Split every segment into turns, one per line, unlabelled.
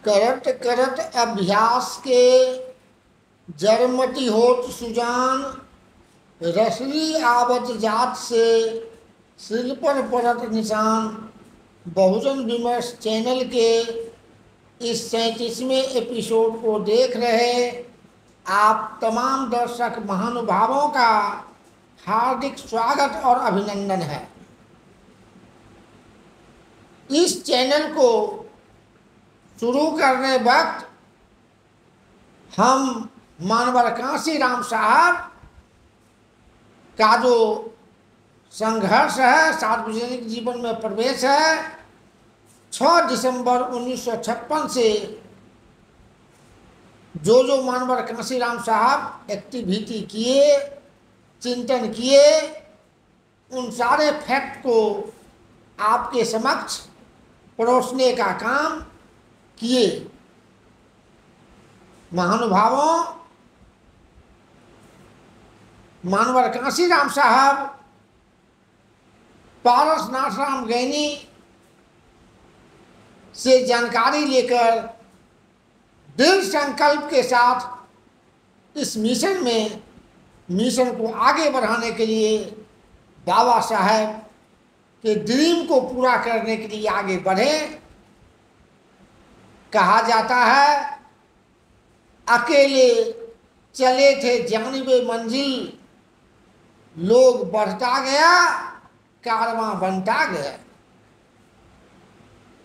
करत करत अभ्यास के जरमति होत सुजान, रसली आवत जात से सिर पर पड़त निशान। बहुजन विमर्श चैनल के इस 37वें एपिसोड को देख रहे आप तमाम दर्शक महानुभावों का हार्दिक स्वागत और अभिनंदन है। इस चैनल को शुरू करने वक्त हम मानवर कांसी राम साहब का जो संघर्ष है, सार्वजनिक जीवन में प्रवेश है, 6 दिसंबर 1956 से जो मानवर कांसी राम साहब एक्टिविटी किए, चिंतन किए, उन सारे फैक्ट को आपके समक्ष परोसने का काम किए। महानुभावों, मानवर कांसी राम साहब पारसनाथ राम गैनी से जानकारी लेकर दृढ़ संकल्प के साथ इस मिशन को आगे बढ़ाने के लिए बाबा साहब के ड्रीम को पूरा करने के लिए आगे बढ़े। कहा जाता है, अकेले चले थे जानिबे मंजिल, लोग बढ़ता गया, कारवां बनता गया।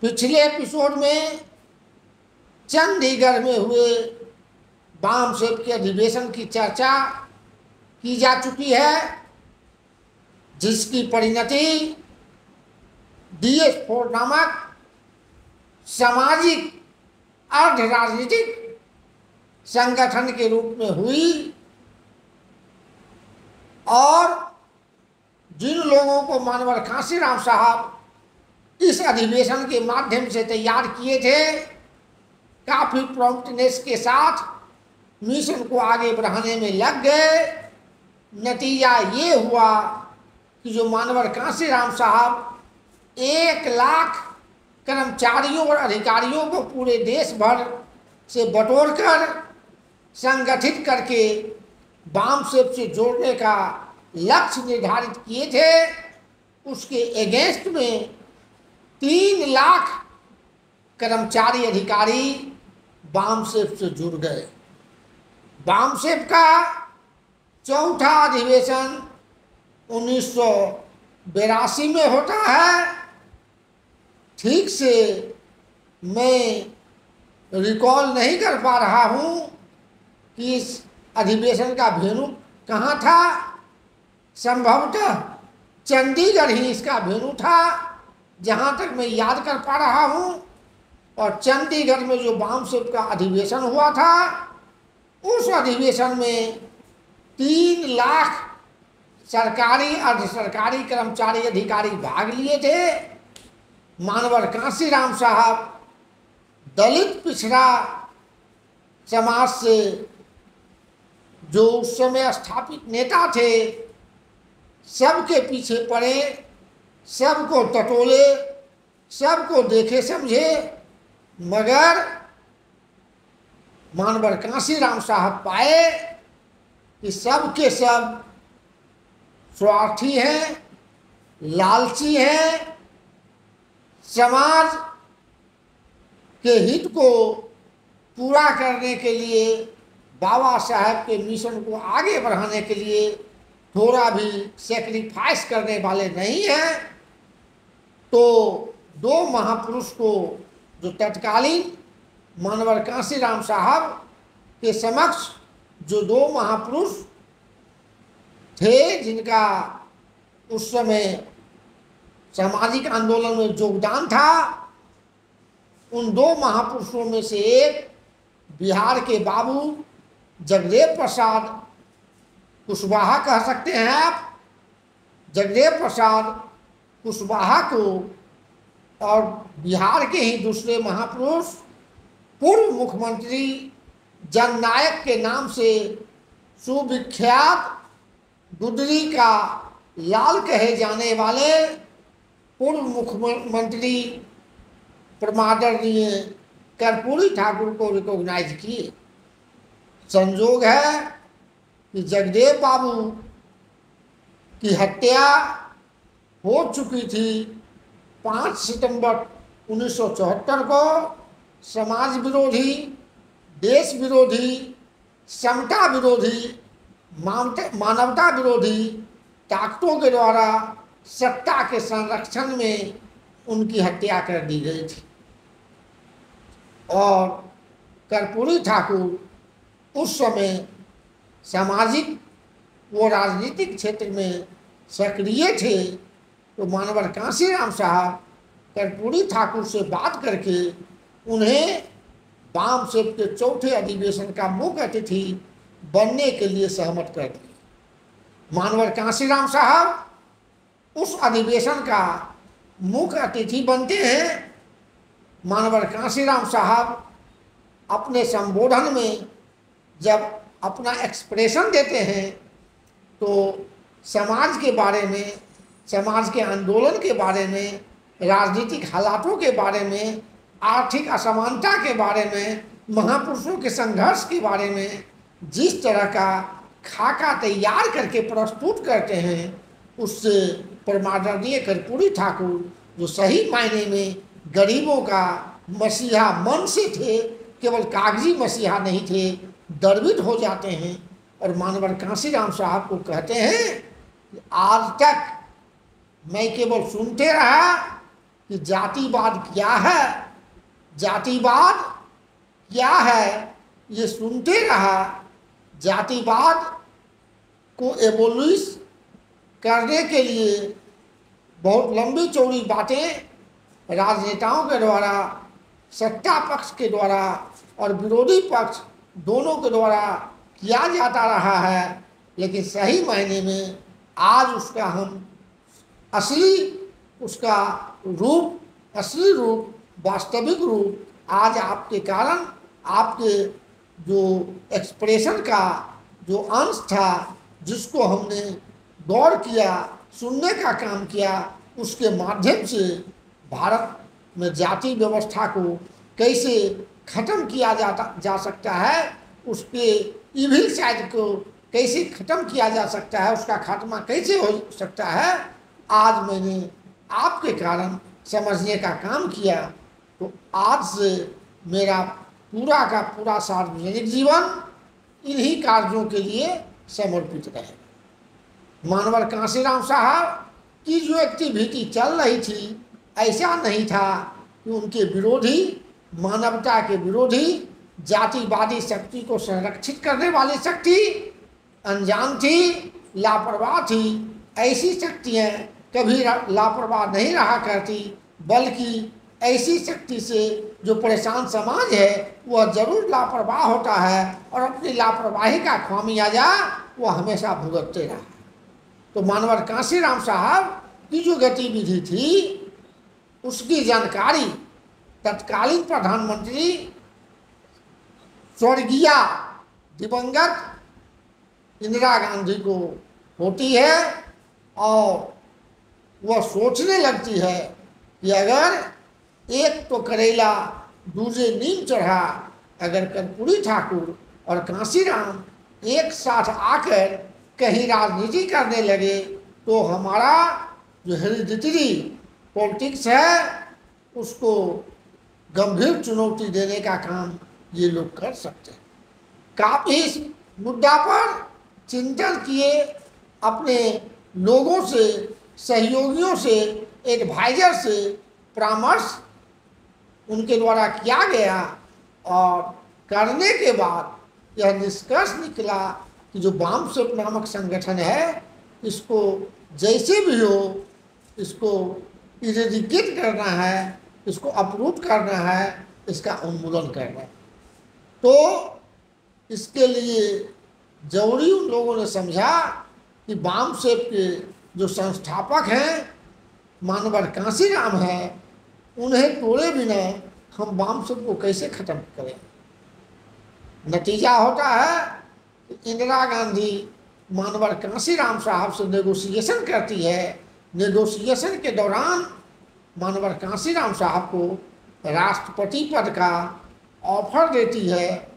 पिछले एपिसोड में चंडीगढ़ में हुए बाम सेब के अधिवेशन की चर्चा की जा चुकी है, जिसकी परिणति DS4 नामक सामाजिक अर्ध राजनीतिक संगठन के रूप में हुई। और जिन लोगों को मानवर कांसी राम साहब इस अधिवेशन के माध्यम से तैयार किए थे, काफी प्रॉम्प्टनेस के साथ मिशन को आगे बढ़ाने में लग गए। नतीजा ये हुआ कि जो मानवर कांसी राम साहब 1 लाख कर्मचारियों और अधिकारियों को पूरे देश भर से बटोरकर संगठित करके बाम सेब से जोड़ने का लक्ष्य निर्धारित किए थे, उसके अगेंस्ट में 3 लाख कर्मचारी अधिकारी बाम सेब से जुड़ गए। बाम सेब का चौथा अधिवेशन 1982 में होता है। ठीक से मैं रिकॉल नहीं कर पा रहा हूँ कि इस अधिवेशन का वेन्यू कहाँ था। संभवतः चंडीगढ़ ही इसका वेन्यू था, जहाँ तक मैं याद कर पा रहा हूँ। और चंडीगढ़ में जो बाम सेब का अधिवेशन हुआ था, उस अधिवेशन में 3 लाख सरकारी अर्ध सरकारी कर्मचारी अधिकारी भाग लिए थे। मानवर कांसी राम साहब दलित पिछड़ा समाज से जो उस समय स्थापित नेता थे, सबके पीछे पड़े, सबको टटोले, सबको देखे समझे, मगर मानवर कांसी राम साहब पाए कि सब के सब स्वार्थी हैं, लालची हैं, समाज के हित को पूरा करने के लिए, बाबा साहब के मिशन को आगे बढ़ाने के लिए थोड़ा भी सेक्रीफाइस करने वाले नहीं हैं। तो 2 महापुरुष को, जो तत्कालीन मानवर कांसी राम साहब के समक्ष जो 2 महापुरुष थे, जिनका उस समय सामाजिक आंदोलन में योगदान था, उन 2 महापुरुषों में से एक बिहार के बाबू जगदेव प्रसाद कुशवाहा कह सकते हैं आप। जगदेव प्रसाद कुशवाहा को और बिहार के ही दूसरे महापुरुष पूर्व मुख्यमंत्री जननायक के नाम से सुविख्यात गुदरी का लाल कहे जाने वाले पूर्व मुख्यमंत्री परमादरणीय कर्पूरी ठाकुर को रिकॉग्नाइज किए। संयोग है कि जगदेव बाबू की हत्या हो चुकी थी 5 सितंबर 1974 को। समाज विरोधी, देश विरोधी, समता विरोधी, मानवता विरोधी ताकतों के द्वारा सत्ता के संरक्षण में उनकी हत्या कर दी गई थी। और कर्पूरी ठाकुर उस समय सामाजिक व राजनीतिक क्षेत्र में सक्रिय थे। तो मानवर कांशीराम साहब कर्पूरी ठाकुर से बात करके उन्हें वाम सेव के चौथे अधिवेशन का मुख्य अतिथि बनने के लिए सहमत कर दिया। मानवर कांशीराम साहब उस अधिवेशन का मुख्य अतिथि बनते हैं। मानवर कांशीराम साहब अपने संबोधन में जब अपना एक्सप्रेशन देते हैं तो समाज के बारे में, समाज के आंदोलन के बारे में, राजनीतिक हालातों के बारे में, आर्थिक असमानता के बारे में, महापुरुषों के संघर्ष के बारे में जिस तरह का खाका तैयार करके प्रस्तुत करते हैं, उससे परमादरणीय कर्पूरी ठाकुर जो सही मायने में गरीबों का मसीहा मन से थे, केवल कागजी मसीहा नहीं थे, द्रविड़ हो जाते हैं। और मानवर कांशीराम साहब को कहते हैं कि आज तक मैं केवल सुनते रहा कि जातिवाद क्या है, जातिवाद क्या है, ये सुनते रहा। जातिवाद को एबोलिश करने के लिए बहुत लंबी चौड़ी बातें राजनेताओं के द्वारा, सत्ता पक्ष के द्वारा और विरोधी पक्ष दोनों के द्वारा किया जाता रहा है। लेकिन सही मायने में आज उसका हम उसका रूप, असली रूप, वास्तविक रूप आज आपके कारण, आपके जो एक्सप्रेशन का जो अंश था, जिसको हमने गौर किया, सुनने का काम किया, उसके माध्यम से भारत में जाति व्यवस्था को कैसे खत्म किया जा सकता है, उसके इविल साइड को कैसे खत्म किया जा सकता है, उसका खात्मा कैसे हो सकता है, आज मैंने आपके कारण समझने का काम किया। तो आज से मेरा पूरा का पूरा सार्वजनिक जीवन इन्हीं कार्यों के लिए समर्पित रहे। मानवर कांशीराम साहब की जो एक्टिविटी चल रही थी, ऐसा नहीं था कि उनके विरोधी, मानवता के विरोधी, जातिवादी शक्ति को संरक्षित करने वाली शक्ति अनजान थी, लापरवाह थी। ऐसी शक्तियाँ कभी लापरवाह नहीं रहा करती, बल्कि ऐसी शक्ति से जो परेशान समाज है वह जरूर लापरवाह होता है और अपनी लापरवाही का खामियाजा वह हमेशा भुगतते रहा। तो मानवर कांशीराम साहब की जो गतिविधि थी, उसकी जानकारी तत्कालीन प्रधानमंत्री स्वर्गीय दिवंगत इंदिरा गांधी को होती है और वह सोचने लगती है कि अगर एक तो करेला दूसरे नीम चढ़ा, अगर कर्पूरी ठाकुर और कांशीराम एक साथ आकर कहीं राजनीति करने लगे तो हमारा जो हेरिडिटरी पॉलिटिक्स है उसको गंभीर चुनौती देने का काम ये लोग कर सकते हैं। काफ़ी इस मुद्दा पर चिंतन किए, अपने लोगों से, सहयोगियों से, एडवाइजर से परामर्श उनके द्वारा किया गया और करने के बाद यह निष्कर्ष निकला कि जो वामसेप नामक संगठन है, इसको जैसे भी हो इसको इरेडिकेट करना है, इसको अप्रूव करना है, इसका उन्मूलन करना है। तो इसके लिए जरूरी उन लोगों ने समझा कि वामसेप के जो संस्थापक हैं मानवर कांशीराम है, उन्हें तोड़े बिना हम वामसेप को कैसे खत्म करें। नतीजा होता है कि इंदिरा गांधी मानवर कांशीराम साहब से नेगोशिएशन करती है। नेगोशिएशन के दौरान मानवर कांशीराम साहब को राष्ट्रपति पद का ऑफर देती है,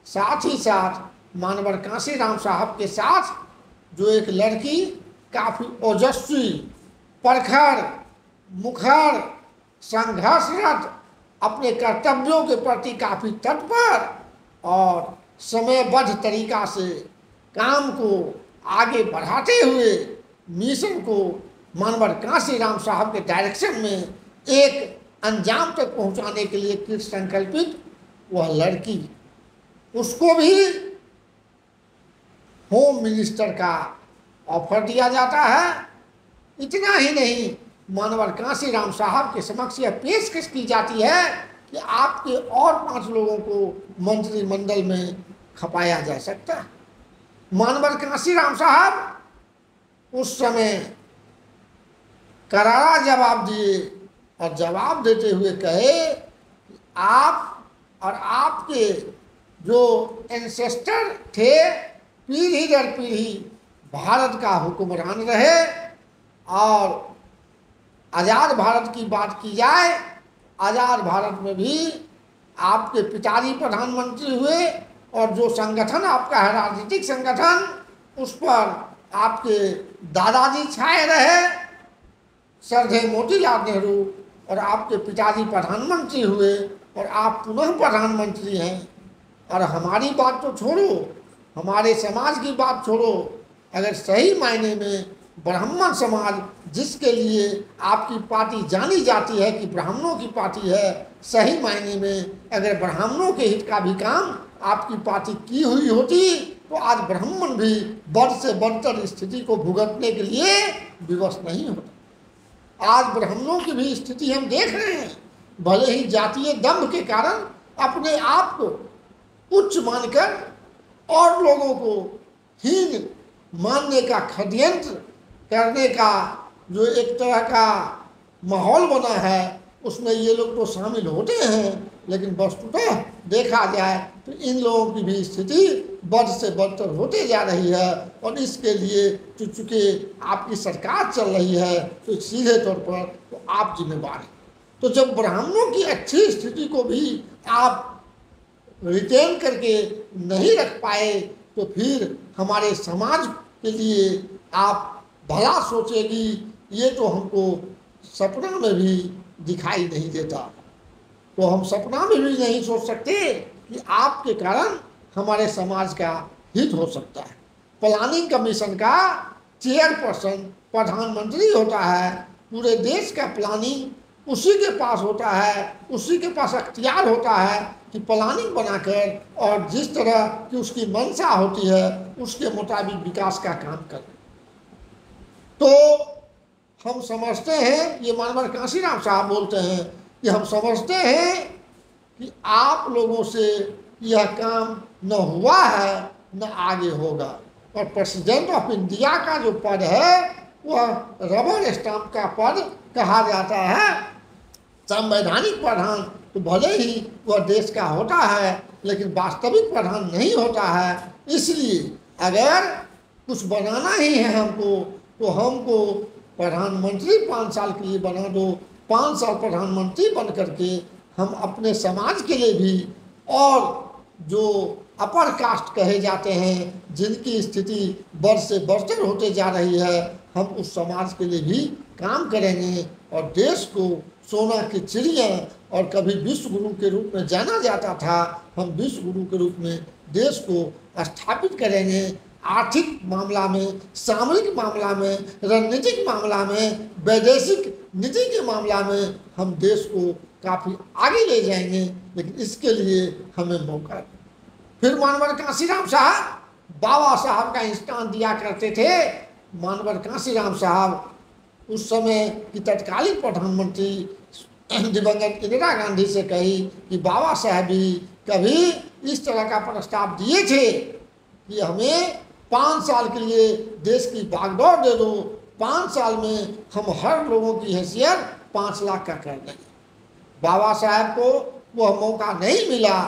साथ ही साथ मानवर कांशीराम साहब के साथ जो एक लड़की काफ़ी ओजस्वी, प्रखर, मुखर, संघर्षरत, अपने कर्तव्यों के प्रति काफ़ी तत्पर और समयबद्ध तरीका से काम को आगे बढ़ाते हुए मिशन को मानवर कांशीराम साहब के डायरेक्शन में एक अंजाम तक पहुंचाने के लिए कृत संकल्पित वह लड़की, उसको भी होम मिनिस्टर का ऑफर दिया जाता है। इतना ही नहीं, मानवर कांशीराम साहब के समक्ष यह पेशकश की जाती है कि आपके और 5 लोगों को मंत्रिमंडल में खपाया जा सकता है। मानवर कांशीराम साहब उस समय करारा जवाब दिए और जवाब देते हुए कहे कि आप और आपके जो एंसेस्टर थे, पीढ़ी दर पीढ़ी भारत का हुक्मरान रहे, और आज़ाद भारत की बात की जाए, आज़ाद भारत में भी आपके पिताजी प्रधानमंत्री हुए, और जो संगठन आपका है राजनीतिक संगठन, उस पर आपके दादाजी छाए रहे, श्रद्धेय मोतीलाल नेहरू, और आपके पिताजी प्रधानमंत्री हुए और आप पुनः प्रधानमंत्री हैं। और हमारी बात तो छोड़ो, हमारे समाज की बात छोड़ो, अगर सही मायने में ब्राह्मण समाज, जिसके लिए आपकी पार्टी जानी जाती है कि ब्राह्मणों की पार्टी है, सही मायने में अगर ब्राह्मणों के हित का भी काम आपकी पार्टी की हुई होती तो आज ब्राह्मण भी बढ़ से बढ़कर स्थिति को भुगतने के लिए विवश नहीं होता। आज ब्राह्मणों की भी स्थिति हम देख रहे हैं, भले ही जातीय दंभ के कारण अपने आप को उच्च मानकर और लोगों को हीन मानने का षड्यंत्र करने का जो एक तरह का माहौल बना है, उसमें ये लोग तो शामिल होते हैं, लेकिन वस्तुतः देखा जाए तो इन लोगों की भी स्थिति बढ़ से बढ़तर होते जा रही है। और इसके लिए चूँकि आपकी सरकार चल रही है तो सीधे तौर पर तो आप जिम्मेवार हैं। तो जब ब्राह्मणों की अच्छी स्थिति को भी आप रिटेन करके नहीं रख पाए तो फिर हमारे समाज के लिए आप भला सोचेगी, ये तो हमको सपना में भी दिखाई नहीं देता। तो हम सपना में भी नहीं सोच सकते कि आपके कारण हमारे समाज का हित हो सकता है। प्लानिंग कमीशन का चेयरपर्सन प्रधानमंत्री होता है, पूरे देश का प्लानिंग उसी के पास होता है, उसी के पास अख्तियार होता है कि प्लानिंग बनाकर और जिस तरह की उसकी मंशा होती है उसके मुताबिक विकास का काम करें। तो हम समझते हैं, ये मानवर कांशीराम साहब बोलते हैं कि हम समझते हैं कि आप लोगों से यह काम न हुआ है न आगे होगा। और प्रेसिडेंट ऑफ इंडिया का जो पद है वह रबर स्टाम्प का पद कहा जाता है। संवैधानिक प्रधान तो भले ही वह देश का होता है, लेकिन वास्तविक प्रधान नहीं होता है। इसलिए अगर कुछ बनाना ही है हमको, तो हमको प्रधानमंत्री 5 साल के लिए बना दो। 5 साल प्रधानमंत्री बन करके हम अपने समाज के लिए भी, और जो अपर कास्ट कहे जाते हैं, जिनकी स्थिति बढ़ से बढ़तर होते जा रही है, हम उस समाज के लिए भी काम करेंगे। और देश को सोना की चिड़िया और कभी विश्व गुरु के रूप में जाना जाता था, हम विश्व गुरु के रूप में देश को स्थापित करेंगे। आर्थिक मामला में, सामरिक मामला में, रणनीतिक मामला में, वैदेशिक नीति के मामला में हम देश को काफ़ी आगे ले जाएंगे, लेकिन इसके लिए हमें मौका। फिर मानवर कांशीराम साहब बाबा साहब का स्थान दिया करते थे। मानवर कांशीराम साहब उस समय की तत्कालीन प्रधानमंत्री दिवंगत इंदिरा गांधी से कही कि बाबा साहब भी कभी इस तरह का प्रस्ताव दिए थे कि हमें 5 साल के लिए देश की भागदौड़ दे दो, 5 साल में हम हर लोगों की हैसियत 5 लाख का कर देंगे। बाबा साहब को वह मौका नहीं मिला,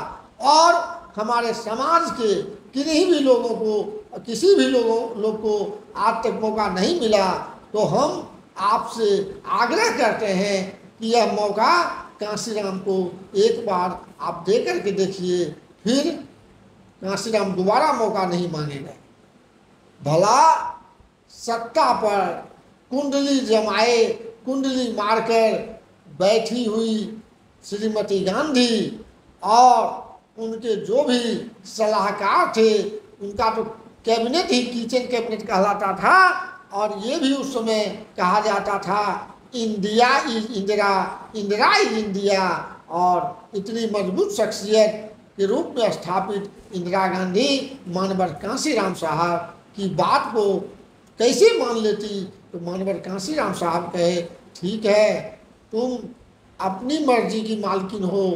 और हमारे समाज के किन्हीं भी लोगों को, किसी भी लोग को आज तक मौका नहीं मिला। तो हम आपसे आग्रह करते हैं कि यह मौका कांशीराम को एक बार आप दे करके देखिए, फिर कांशीराम दोबारा मौका नहीं मांगेगा। भला सत्ता पर कुंडली जमाए, कुंडली मारकर बैठी हुई श्रीमती गांधी और उनके जो भी सलाहकार थे, उनका तो कैबिनेट ही किचन कैबिनेट कहलाता था, और ये भी उस समय कहा जाता था India is Indira, Indira is India. और इतनी मजबूत शख्सियत के रूप में स्थापित इंदिरा गांधी मानवर कांशीराम साहब की बात को कैसे मान लेती? तो मानवर कांशीराम साहब कहे, ठीक है, तुम अपनी मर्जी की मालकिन हो,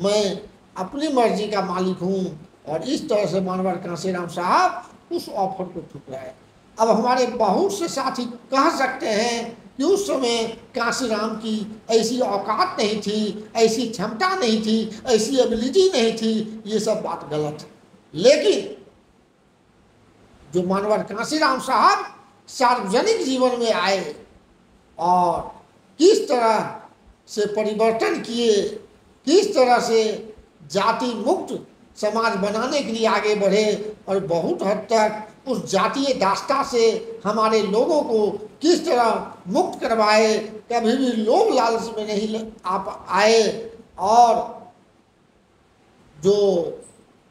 मैं अपनी मर्जी का मालिक हूँ। और इस तरह से मानवर कांशीराम साहब उस ऑफर को ठुकराए। अब हमारे बहुत से साथी कह सकते हैं कि उस समय कांशीराम की ऐसी औकात नहीं थी, ऐसी क्षमता नहीं थी, ऐसी एबिलिटी नहीं थी। ये सब बात गलत है। लेकिन जो मानवर कांशीराम साहब सार्वजनिक जीवन में आए और किस तरह से परिवर्तन किए, किस तरह से जाति मुक्त समाज बनाने के लिए आगे बढ़े, और बहुत हद तक उस जातीय दास्ता से हमारे लोगों को किस तरह मुक्त करवाए, कभी भी लोभ लालच में नहीं आप आए। और जो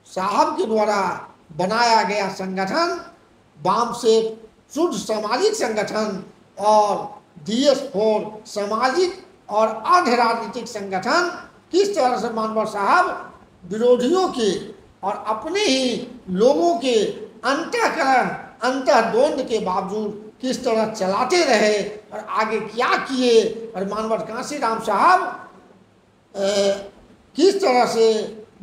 साहब के द्वारा बनाया गया संगठन वाम से शुद्ध सामाजिक संगठन और DS4 सामाजिक और अर्ध राजनीतिक संगठन, किस तरह से मानवर साहब विरोधियों के और अपने ही लोगों के अंतःकरण अंतःद्वंद के बावजूद किस तरह चलाते रहे और आगे क्या किए। और मानवर कांशीराम साहब किस तरह से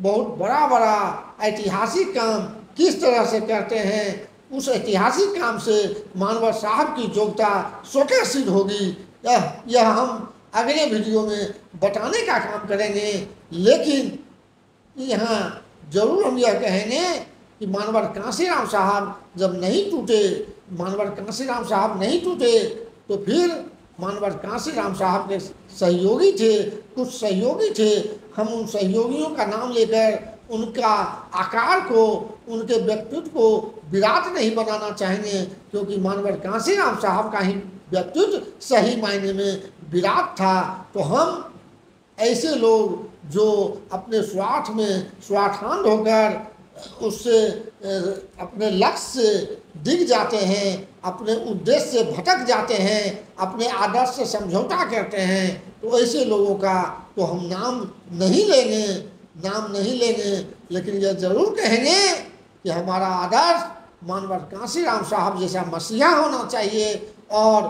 बहुत बड़ा बड़ा ऐतिहासिक काम किस तरह से करते हैं, उस ऐतिहासिक काम से मानवर साहब की योग्यता स्वतः सिद्ध होगी। यह हम अगले वीडियो में बताने का काम करेंगे। लेकिन यहाँ जरूर हम यह कहेंगे कि मानवर कांशीराम साहब जब नहीं टूटे, मानवर कांशीराम साहब नहीं टूटे, तो फिर मानवर कांशीराम साहब के सहयोगी थे, कुछ सहयोगी थे। हम उन सहयोगियों का नाम लेकर उनका आकार को, उनके व्यक्तित्व को विराट नहीं बनाना चाहेंगे, क्योंकि मानवर कांशीराम साहब का ही व्यक्तित्व सही मायने में विराट था। तो हम ऐसे लोग जो अपने स्वार्थ में स्वार्थान्ध होकर उससे अपने लक्ष्य से दिग जाते हैं, अपने उद्देश्य से भटक जाते हैं, अपने आदर्श से समझौता करते हैं, तो ऐसे लोगों का तो हम नाम नहीं लेंगे, नाम नहीं लेंगे। लेकिन यह जरूर कहेंगे कि हमारा आदर्श मानवर कांशीराम साहब जैसा मसीहा होना चाहिए। और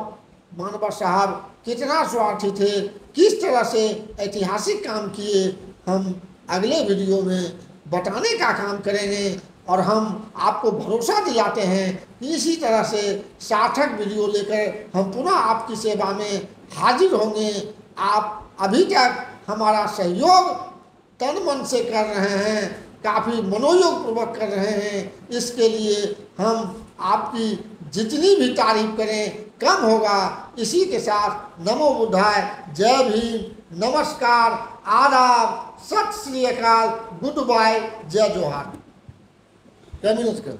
मानवर साहब कितना स्वार्थी थे, किस तरह से ऐतिहासिक काम किए, हम अगले वीडियो में बताने का काम करेंगे। और हम आपको भरोसा दिलाते हैं कि इसी तरह से सार्थक वीडियो लेकर हम पुनः आपकी सेवा में हाजिर होंगे। आप अभी तक हमारा सहयोग तन मन से कर रहे हैं, काफ़ी मनोयोग पूर्वक कर रहे हैं। इसके लिए हम आपकी जितनी भी तारीफ करें कम होगा। इसी के साथ नमो बुद्धाय, जय भीम, नमस्कार, आदाब, सत श्री अकाल, गुड बाय, जय जोहार। 10 मिनट कर।